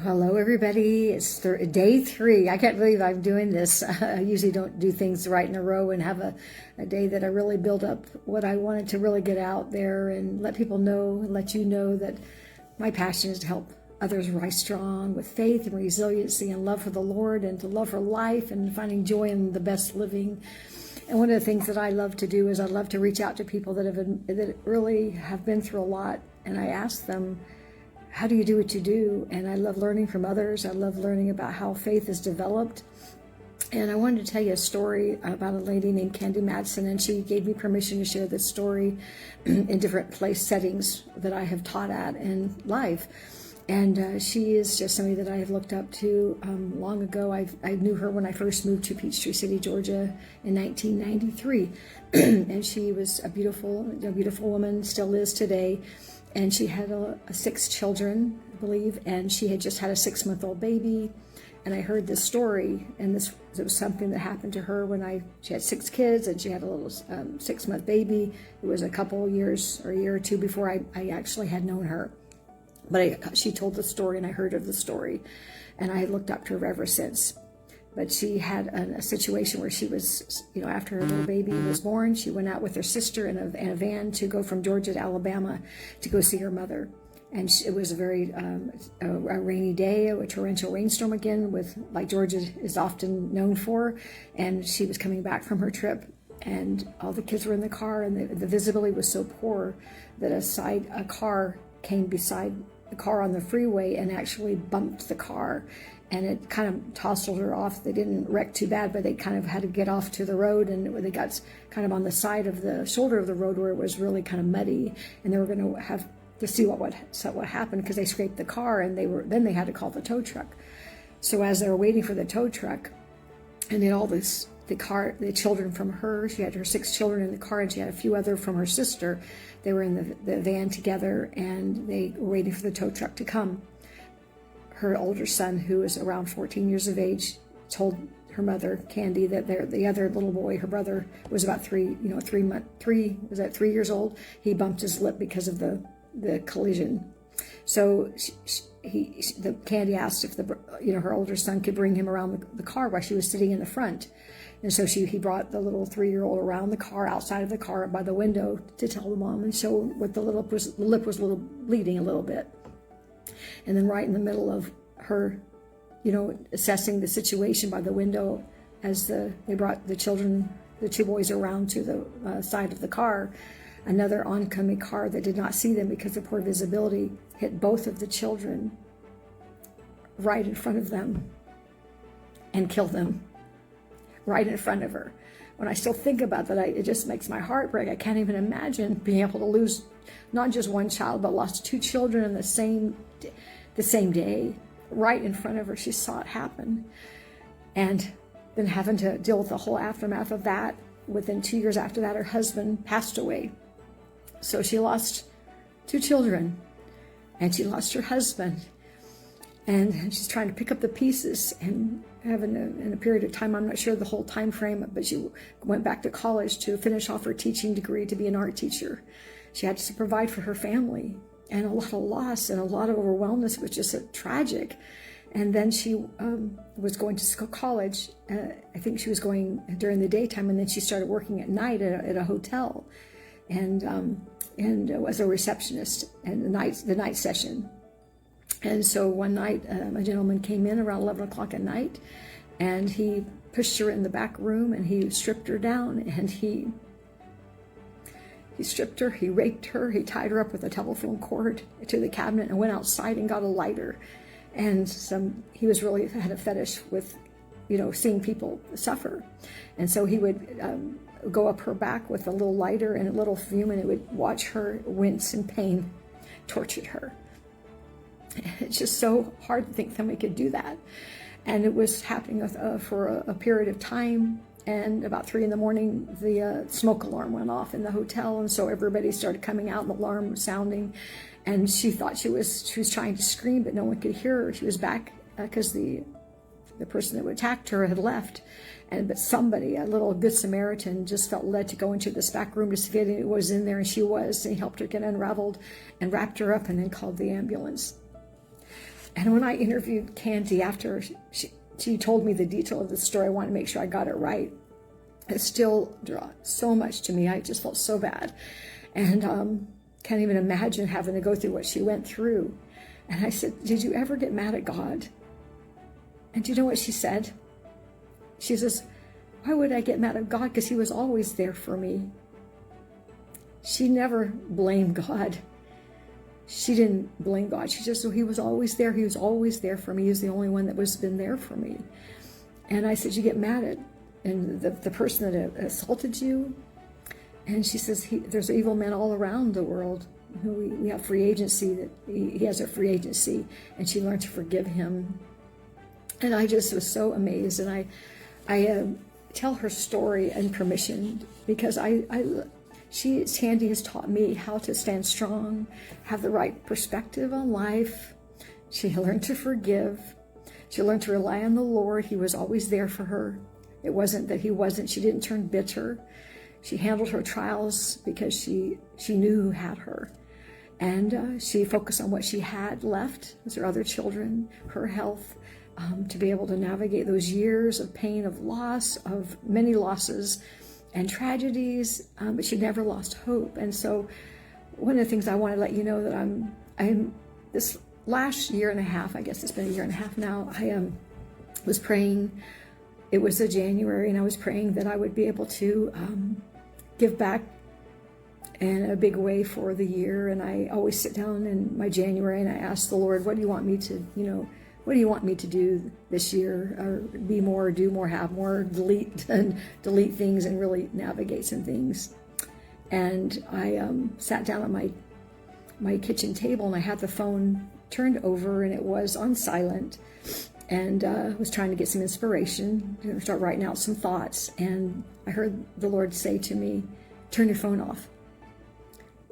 Hello, everybody. It's day 3. I can't believe I'm doing this. I usually don't do things right in a row and have a day that I really build up what I wanted to really get out there and let people know and let you know that my passion is to help others rise strong with faith and resiliency and love for the Lord and to love for life and finding joy in the best living. And one of the things that I love to do is I love to reach out to people that really have been through a lot, and I ask them, how do you do what you do? And I love learning from others. I love learning about how faith is developed. And I wanted to tell you a story about a lady named Candy Madsen, and she gave me permission to share this story in different settings that I have taught at in life. And she is just somebody that I have looked up to long ago. I knew her when I first moved to Peachtree City, Georgia in 1993. And she was a beautiful woman, still is today. And she had 6 children, I believe, and she had just had a 6-month-old baby. And I heard this story, and it was something that happened to her when she had 6 kids, and she had a little 6-month baby. It was a couple of years or a year or two before I actually had known her. But she told the story, and I heard of the story, and I looked up to her ever since. But she had a situation where she was, after her little baby was born, she went out with her sister in a van to go from Georgia to Alabama to go see her mother. And it was a very a rainy day, a torrential rainstorm again, like Georgia is often known for. And she was coming back from her trip, and all the kids were in the car, and the visibility was so poor that a car came beside the car on the freeway and actually bumped the car, and it kind of tousled her off. They didn't wreck too bad, but they kind of had to get off to the road, and they got kind of on the side of the shoulder of the road where it was really kind of muddy, and they were going to have to see what happened, because they scraped the car, and then they had to call the tow truck. So as they were waiting for the tow truck, and then all this, the children from her, she had her 6 children in the car, and she had a few other from her sister. They were in the van together, and they were waiting for the tow truck to come. Her older son, who was around 14 years of age, told her mother, Candy, that the other little boy, her brother, was about 3 years old. He bumped his lip because of the collision. So Candy asked if her older son could bring him around the car while she was sitting in the front. And so he brought the little 3-year-old around the car, outside of the car, by the window, to tell the mom and show what the lip was bleeding a little bit. And then right in the middle of her, assessing the situation by the window, as they brought the 2 boys around to the side of the car, another oncoming car that did not see them because of poor visibility hit both of the children right in front of them and killed them right in front of her. When I still think about that, it just makes my heart break. I can't even imagine being able to lose not just one child, but lost 2 children in the same day, right in front of her. She saw it happen, and then having to deal with the whole aftermath of that. Within 2 years after that, her husband passed away. So she lost 2 children, and she lost her husband, and she's trying to pick up the pieces, and in a period of time, I'm not sure the whole time frame, but she went back to college to finish off her teaching degree to be an art teacher. She had to provide for her family, and a lot of loss and a lot of overwhelmness. It was just tragic. And then she was going to college. I think she was going during the daytime, and then she started working at night at a hotel, and as a receptionist, and the night session. And so one night, a gentleman came in around 11 o'clock at night, and he pushed her in the back room, and he stripped her down, and he stripped her, he raped her, he tied her up with a telephone cord to the cabinet and went outside and got a lighter. And he was really had a fetish with, seeing people suffer. And so he would go up her back with a little lighter and a little fume, and it would watch her wince in pain, tortured her. It's just so hard to think somebody could do that. And it was happening for a period of time. And about 3 in the morning, the smoke alarm went off in the hotel, and so everybody started coming out, and the alarm was sounding. And she thought she was trying to scream, but no one could hear her. She was back because the person that attacked her had left. But somebody, a little good Samaritan, just felt led to go into this back room to see if it was in there, and she was. And he helped her get unraveled and wrapped her up, and then called the ambulance. And when I interviewed Candy after she told me the detail of the story, I wanted to make sure I got it right. It still drew so much to me. I just felt so bad. And can't even imagine having to go through what she went through. And I said, did you ever get mad at God? And do you know what she said? She says, why would I get mad at God? Because he was always there for me. She never blamed God. She didn't blame God. She just, so he was always there. He was always there for me. He was the only one that was been there for me. And I said, you get mad at and the person that assaulted you? And she says, there's evil men all around the world. We have free agency, that he has a free agency, and she learned to forgive him. And I just was so amazed. And I tell her story and permission because Candy has taught me how to stand strong, have the right perspective on life. She learned to forgive. She learned to rely on the Lord. He was always there for her. It wasn't that he wasn't. She didn't turn bitter. She handled her trials because she knew who had her. And she focused on what she had left, was her other children, her health, to be able to navigate those years of pain, of loss, of many losses and tragedies, but she never lost hope. And so one of the things I want to let you know that I'm this last year and a half, I guess it's been a year and a half now, I was praying. It was a January, and I was praying that I would be able to give back in a big way for the year. And I always sit down in my January and I ask the Lord, what do you want me to, what do you want me to do this year? Or be more, do more, have more, delete things and really navigate some things. And I sat down at my kitchen table and I had the phone turned over and it was on silent. And was trying to get some inspiration, start writing out some thoughts. And I heard the Lord say to me, turn your phone off.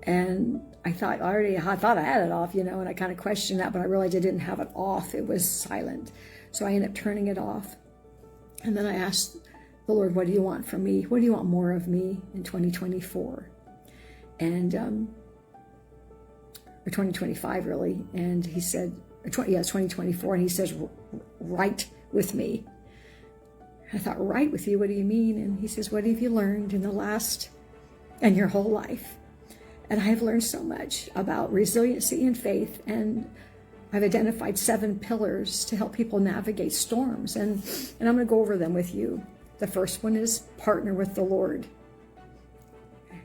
And I thought I thought I had it off, and I kind of questioned that, but I realized I didn't have it off. It was silent. So I ended up turning it off. And then I asked the Lord, what do you want from me? What do you want more of me in 2024? And, or 2025 really. And he said, it's 2024, and he says, write with me. I thought, write with you? What do you mean? And he says, what have you learned in the last, and your whole life? And I have learned so much about resiliency and faith, and I've identified 7 pillars to help people navigate storms, and I'm going to go over them with you. The first one is partner with the Lord.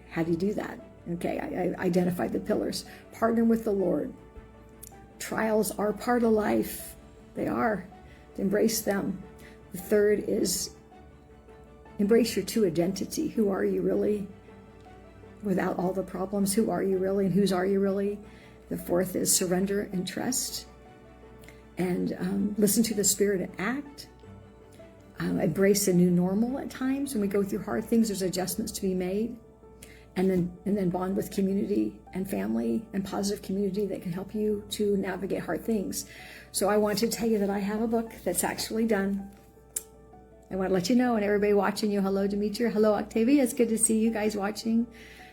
How do you do that? Okay, I identified the pillars. Partner with the Lord. Trials are part of life. They are. Embrace them. The third is embrace your true identity. Who are you really? Without all the problems, who are you really and whose are you really? The fourth is surrender and trust. And listen to the Spirit and act. Embrace a new normal at times. When we go through hard things, there's adjustments to be made. And then bond with community and family and positive community that can help you to navigate hard things. So I want to tell you that I have a book that's actually done. I want to let you know, and everybody watching you, hello Demetria, hello Octavia, it's good to see you guys watching.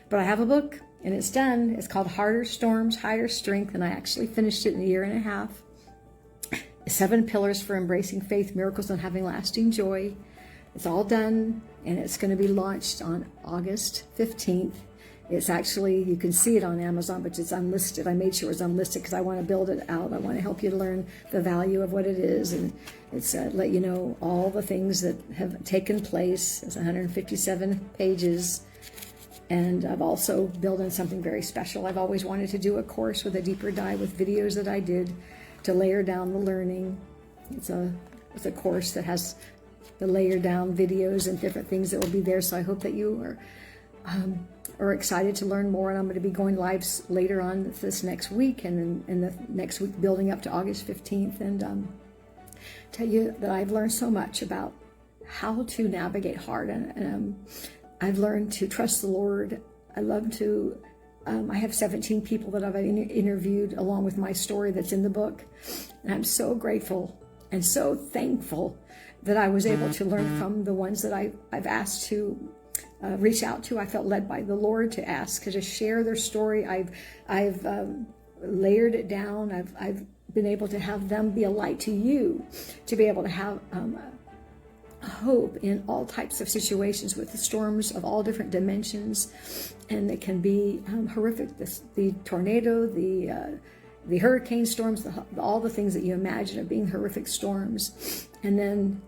But I have a book and it's done. It's called Harder Storms, Higher Strength, and I actually finished it in a year and a half. 7 pillars for embracing faith, miracles, and having lasting joy. It's all done, and it's going to be launched on August 15th. It's actually, you can see it on Amazon, but it's unlisted. I made sure it's unlisted because I want to build it out. I want to help you to learn the value of what it is, and it's let you know all the things that have taken place. It's 157 pages, and I've also built in something very special. I've always wanted to do a course with a deeper dive with videos that I did to layer down the learning. It's a course that has the layer down videos and different things that will be there. So I hope that you are excited to learn more. And I'm going to be going live later on this next week and in the next week building up to August 15th. And tell you that I've learned so much about how to navigate hard. And I've learned to trust the Lord. I love to, I have 17 people that I've interviewed along with my story that's in the book. And I'm so grateful and so thankful that I was able to learn from the ones that I've asked to reach out to. I felt led by the Lord to ask, to share their story. I've layered it down. I've been able to have them be a light to you, to be able to have hope in all types of situations with the storms of all different dimensions. And it can be horrific, the tornado, the hurricane storms, all the things that you imagine of being horrific storms. And then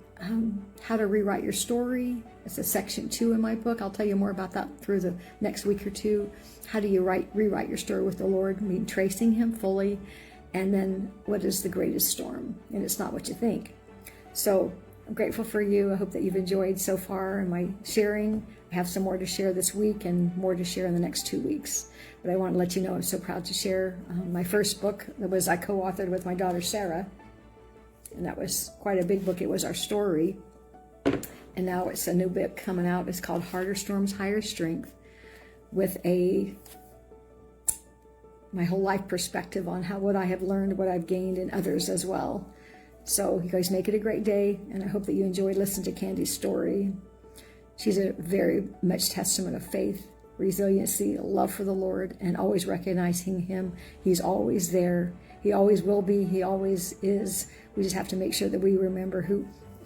how to rewrite your story. It's a section 2 in my book. I'll tell you more about that through the next week or two. How do you rewrite your story with the Lord? I mean, tracing him fully. And then what is the greatest storm? And it's not what you think. So I'm grateful for you. I hope that you've enjoyed so far in my sharing. I have some more to share this week and more to share in the next 2 weeks. But I want to let you know I'm so proud to share my first book that I co-authored with my daughter Sarah. And that was quite a big book. It was our story. And now it's a new book coming out. It's called Harder Storms, Higher Strength, with my whole life perspective on what I have learned, what I've gained in others as well. So you guys make it a great day, and I hope that you enjoyed listening to Candy's story. She's a very much testament of faith, resiliency, love for the Lord, and always recognizing him. He's always there. He always will be. He always is. We just have to make sure that we remember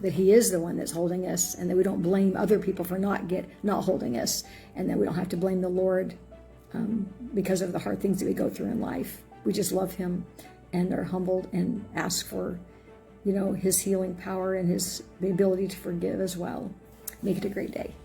that he is the one that's holding us, and that we don't blame other people for not holding us, and that we don't have to blame the Lord because of the hard things that we go through in life. We just love him and are humbled and ask for, his healing power and the ability to forgive as well. Make it a great day.